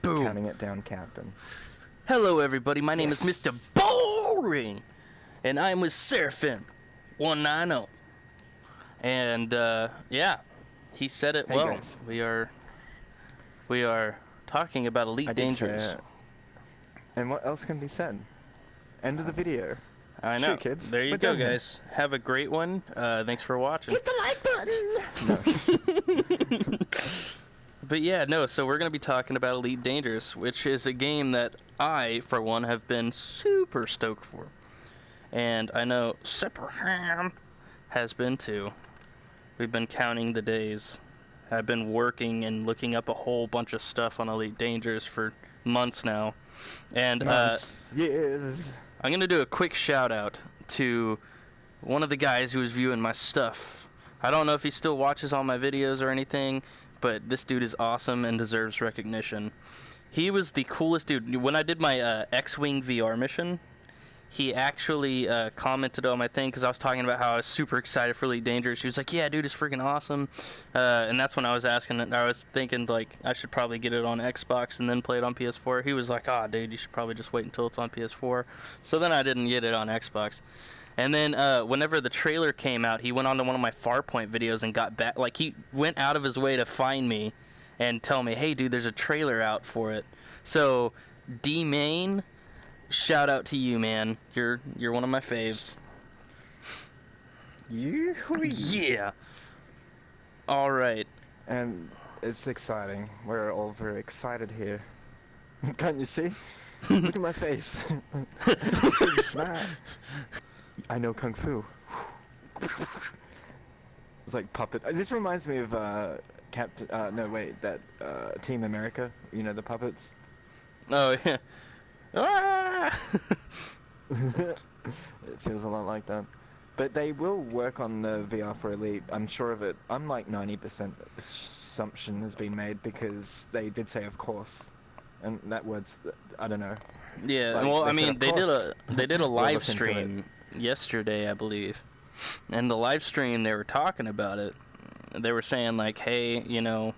Boom. Counting it down, Captain. Hello, everybody. My name is Mr. Boring, and I'm with Seraphim 190. And yeah, he said it Hey, well. guys. We are talking about Elite I did say Dangerous. it. And what else can be said? End of the video. I know. Shoot, kids. There you We're go, done here. guys. Have a great one. Thanks for watching. Hit the like button! No. But yeah, no, so we're going to be talking about Elite Dangerous, which is a game that I, for one, have been super stoked for. And I know Separham has been too. We've been counting the days. I've been working and looking up a whole bunch of stuff on Elite Dangerous for months now. And Years. I'm going to do a quick shout out to one of the guys who was viewing my stuff. I don't know if he still watches all my videos or anything, but this dude is awesome and deserves recognition. He was the coolest dude. When I did my X-Wing VR mission, he actually commented on my thing because I was talking about how I was super excited for Elite Dangerous. He was like, yeah, dude, it's freaking awesome. And that's when I was asking, I was thinking, like, I should probably get it on Xbox and then play it on PS4. He was like, dude, you should probably just wait until it's on PS4. So then I didn't get it on Xbox. And then whenever the trailer came out, he went on to one of my Farpoint videos and got back. Like, he went out of his way to find me and tell me, hey, dude, there's a trailer out for it. So, D-Main, shout out to you, man. You're one of my faves. Yeah. All right. And it's exciting. We're all very excited here. Can't you see? Look at my face. I'm so smart. I know Kung Fu. It's like puppet. This reminds me of Captain. No, wait, that Team America. You know the puppets. Oh yeah. Ah! It feels a lot like that. But they will work on the VR for Elite. I'm sure of it. I'm like 90% assumption has been made because they did say of course, and that word's I don't know. Yeah. Like, Well, I they said, mean, "Of they course." did a We'll live look into it. stream yesterday, I believe. And the live stream, they were talking about it. They were saying like, hey, you know,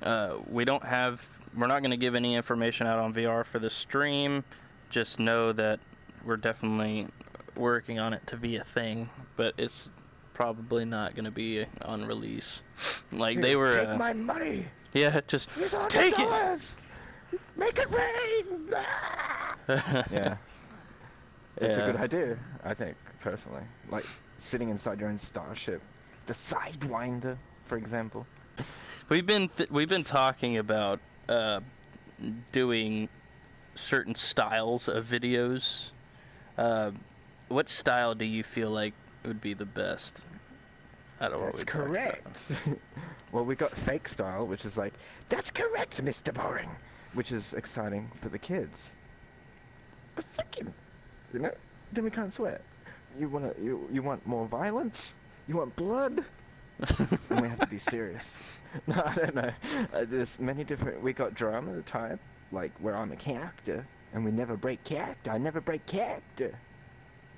we're not going to give any information out on VR for the stream. Just know that we're definitely working on it to be a thing, but it's probably not going to be on release. Like they were Take my money. yeah, just It's take it. $100. Make it rain. Yeah. It's a good idea, I think, personally. Like, sitting inside your own starship. The Sidewinder, for example. We've been talking about doing certain styles of videos. What style do you feel like would be the best out of what That's we talked about? correct. Well, we got fake style, which is like, that's correct, Mr. Boring. Which is exciting for the kids. But fucking, you know, then we can't swear. You want more violence? You want blood? And we have to be serious. No, I don't know. There's many different. We got drama type, like where I'm a character, and we never break character. I never break character.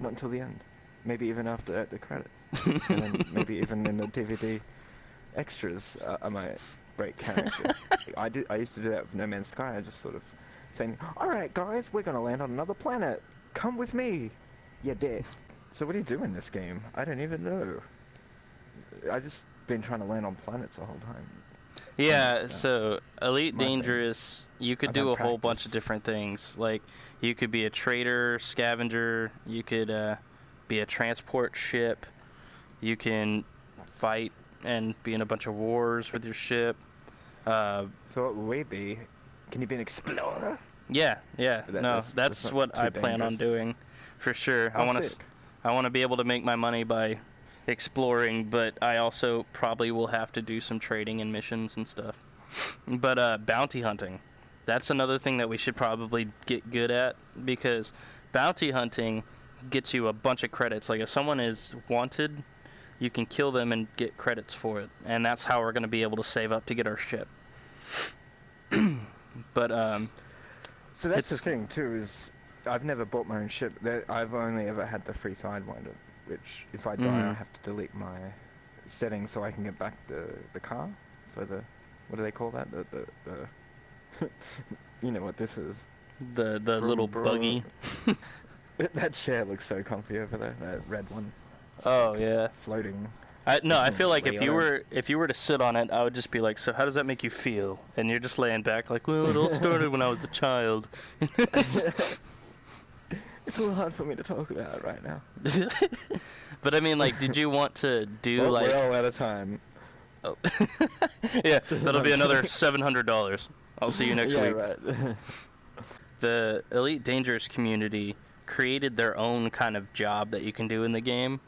Not until the end. Maybe even after the credits. And then maybe even in the DVD extras, I might break character. I used to do that with No Man's Sky. I just sort of saying, "All right, guys, we're gonna land on another planet. Come with me, you dick." So what do you do in this game? I don't even know. I just been trying to land on planets the whole time. Yeah, so Elite My thing. Dangerous, you could I've do had a whole bunch practice. of different things. Like, you could be a trader, scavenger, you could be a transport ship, you can fight and be in a bunch of wars with your ship. So what will we be? Can you be an explorer? Yeah, That's that's not what too I plan on dangerous. doing, for sure. Oh, sick. I want to be able to make my money by exploring, but I also probably will have to do some trading and missions and stuff. But bounty hunting, that's another thing that we should probably get good at, because bounty hunting gets you a bunch of credits. Like if someone is wanted, you can kill them and get credits for it, and that's how we're going to be able to save up to get our ship. But So that's the it's- thing too, is I've never bought my own ship. I've only ever had the free Sidewinder, which if I die, I Mhm. have to delete my settings so I can get back the car for the, what do they call that? The You know what this is. The Brum, little brum. buggy. That chair looks so comfy over there. That red one. Oh Sick. yeah. Floating. No, I Just feel like lay if on you were to sit on it, I would just be like, so how does that make you feel? And you're just laying back like, well, it all started when I was a child. it. It's a little hard for me to talk about right now. But I mean, like, did you want to do Well, like? we're all out of time. Oh. Yeah, that'll be another $700. I'll see you next Yeah, week. right. The Elite Dangerous community created their own kind of job that you can do in the game,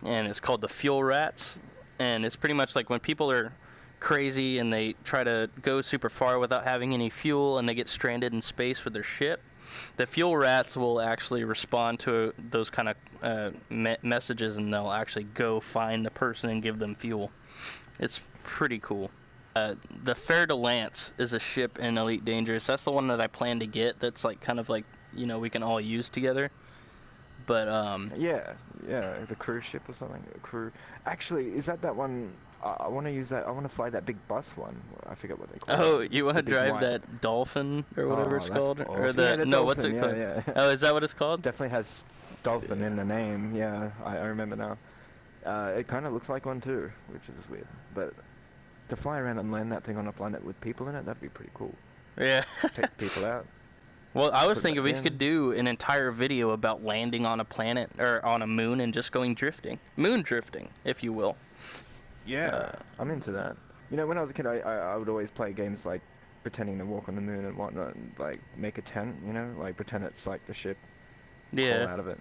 and it's called the Fuel Rats. And it's pretty much like when people are crazy and they try to go super far without having any fuel and they get stranded in space with their ship, the Fuel Rats will actually respond to those kind of messages, and they'll actually go find the person and give them fuel. It's pretty cool. The Fer de Lance is a ship in Elite Dangerous. That's the one that I plan to get. That's like kind of like, you know, we can all use together. But Yeah, the cruise ship or something. Crew. Actually, is that one? I want to use that. I want to fly that big bus one. I forget what they call it. oh, you want to The big drive white- that dolphin or whatever it's that's called, or awesome. the Yeah, the no, what's it dolphin, called? yeah. Oh, is that what it's called? Definitely has dolphin in the name. Yeah, I remember now. It kind of looks like one too, which is weird. But to fly around and land that thing on a planet with people in it, that'd be pretty cool. Yeah. Take people out. Well, I was Put thinking that we in. could do an entire video about landing on a planet or on a moon and just going drifting. Moon drifting, if you will. Yeah, I'm into that. You know, when I was a kid, I would always play games like pretending to walk on the moon and whatnot, and like make a tent. You know, like pretend it's like the ship. Crawl Yeah. out of it.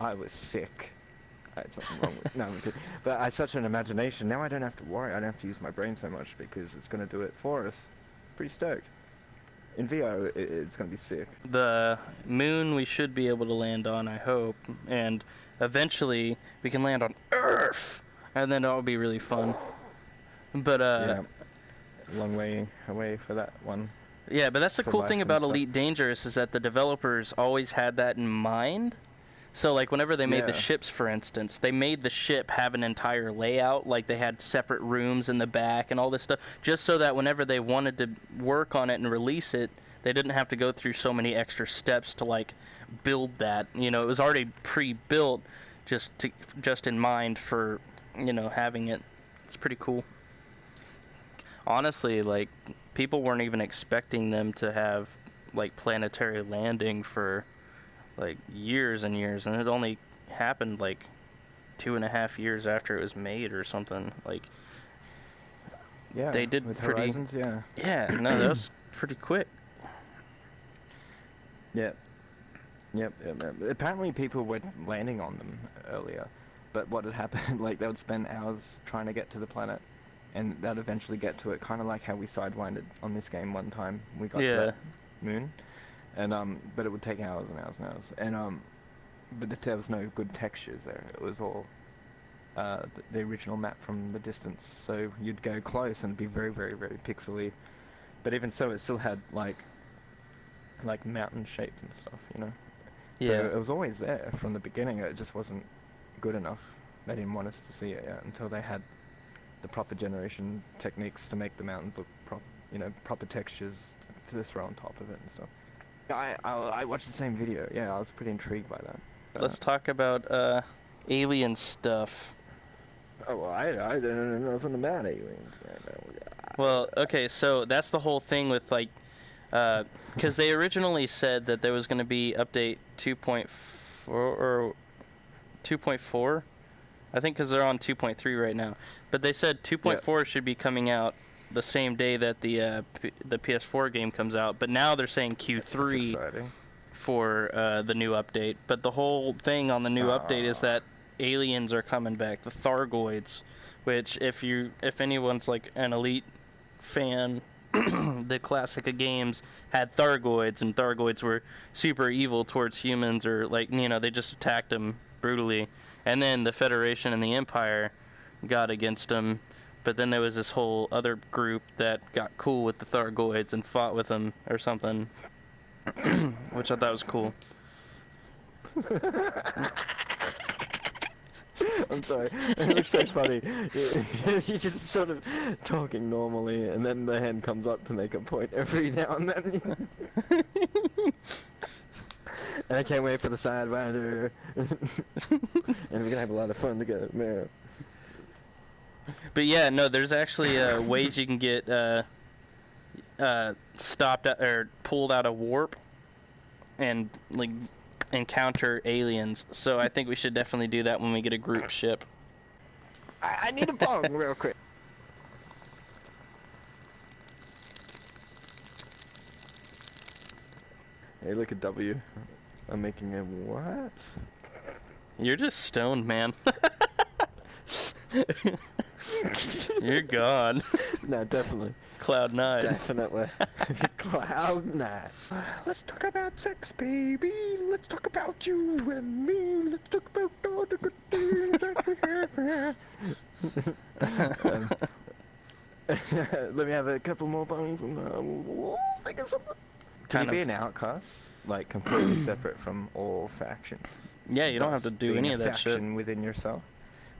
I was sick. I had something wrong with no, I'm kidding. But I had such an imagination. Now I don't have to worry. I don't have to use my brain so much because it's going to do it for us. Pretty stoked. In VR, it's going to be sick. The moon we should be able to land on, I hope, and eventually we can land on Earth, and then that'll be really fun. But Yeah, long way away for that one. yeah, but that's the For cool life thing and about stuff. Elite Dangerous is that the developers always had that in mind. So, like, whenever they made the Yeah. ships, for instance, they made the ship have an entire layout. Like, they had separate rooms in the back and all this stuff, just so that whenever they wanted to work on it and release it, they didn't have to go through so many extra steps to, like, build that. You know, it was already pre-built just in mind for, you know, having it. It's pretty cool. Honestly, like, people weren't even expecting them to have, like, planetary landing for like years and years, and it only happened like 2.5 years after it was made or something. Like, Yeah, they did with pretty. Horizons, yeah. Yeah, no, that was pretty quick. Yep. Apparently people were landing on them earlier, but what had happened, like they would spend hours trying to get to the planet, and they'd eventually get to it, kind of like how we sidewinded on this game one time. We got to Yeah. that moon, and but it would take hours and hours and hours, and but there was no good textures there. It was all the original map from the distance, so you'd go close and it'd be very, very, very pixely, but even so, it still had like mountain shapes and stuff, you know. So Yeah. it was always there from the beginning. It just wasn't good enough. They didn't want us to see it yet until they had the proper generation techniques to make the mountains look proper textures to throw on top of it and stuff. I watched the same video. Yeah, I was pretty intrigued by that. Let's talk about alien stuff. Oh, well, I don't know nothing about aliens. Well, okay, so that's the whole thing with, like, because they originally said that there was going to be update 2.4 or 2.4, I think, because they're on 2.3 right now. But they said 2.4 should be coming out the same day that the PS4 game comes out. But now they're saying Q3 for the new update. But the whole thing on the new update is that aliens are coming back, the Thargoids, which if anyone's like an Elite fan, the classic of games had Thargoids, and Thargoids were super evil towards humans, or like, you know, they just attacked them brutally. And then the Federation and the Empire got against them, but then there was this whole other group that got cool with the Thargoids and fought with them or something, which I thought was cool. I'm sorry. It looks so funny. You're just sort of talking normally, and then the hand comes up to make a point every now and then. And I can't wait for the sidewinder. And we're gonna have a lot of fun together, man. But yeah, no, there's actually ways you can get stopped at, or pulled out of warp and like encounter aliens. So I think we should definitely do that when we get a group ship. I need a bong real quick. Hey, look at W. I'm making a what? You're just stoned, man. You're gone. No, definitely. Cloud 9. Definitely. Cloud 9. Let's talk about sex, baby. Let's talk about you and me. Let's talk about all the good things that we have. Let me have a couple more bongs and we'll think of something. Can you be an outcast? Like, completely separate from all factions? Yeah, you don't have to do any of that shit. Faction within yourself.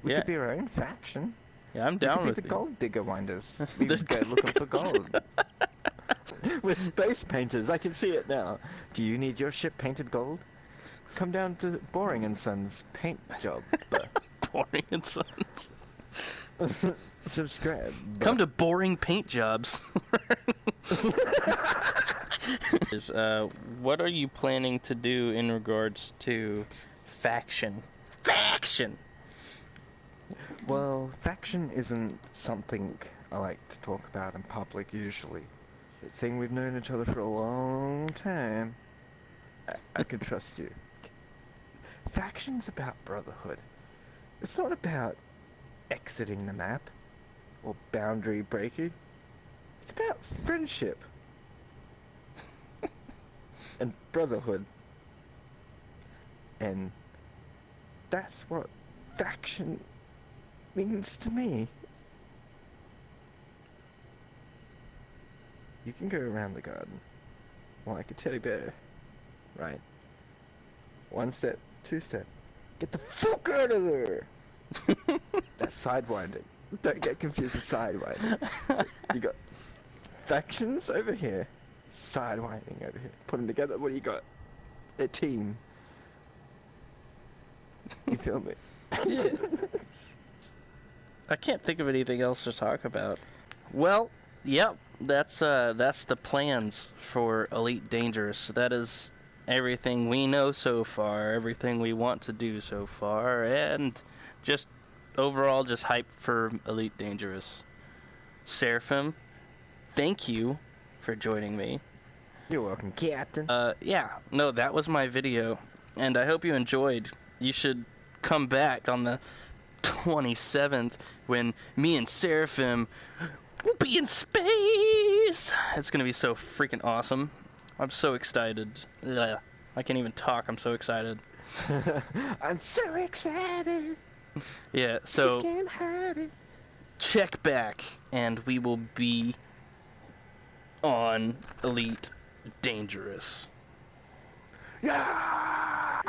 We could be our own faction. Yeah, I'm down with the you. gold digger winders. We would go looking for gold. We're space painters. I can see it now. Do you need your ship painted gold? Come down to Boring and Sons paint job. Boring and Sons. Subscribe. Come to Boring Paint Jobs. What are you planning to do in regards to faction? Faction! Well, faction isn't something I like to talk about in public usually. It's a thing we've known each other for a long time. I can trust you. Faction's about brotherhood. It's not about exiting the map or boundary breaking. It's about friendship and brotherhood. And that's what faction means to me. You can go around the garden like a teddy bear, right? 1 step, 2 step. Get the fuck out of there! That's sidewinding. Don't get confused with sidewinding. So you got factions over here, sidewinding over here. Put them together, what do you got? A team. You feel me? Yeah. I can't think of anything else to talk about. Well, yep, that's the plans for Elite Dangerous. That is everything we know so far, everything we want to do so far, and just overall just hype for Elite Dangerous. Seraphim, thank you for joining me. You're welcome, Captain. Yeah, no, that was my video, and I hope you enjoyed. You should come back on the 27th when me and Seraphim will be in space. It's gonna be so freaking awesome. I'm so excited. Ugh, I can't even talk. I'm so excited. I'm so excited. Yeah, so Just can't hide it. check back and we will be on Elite Dangerous. Yeah!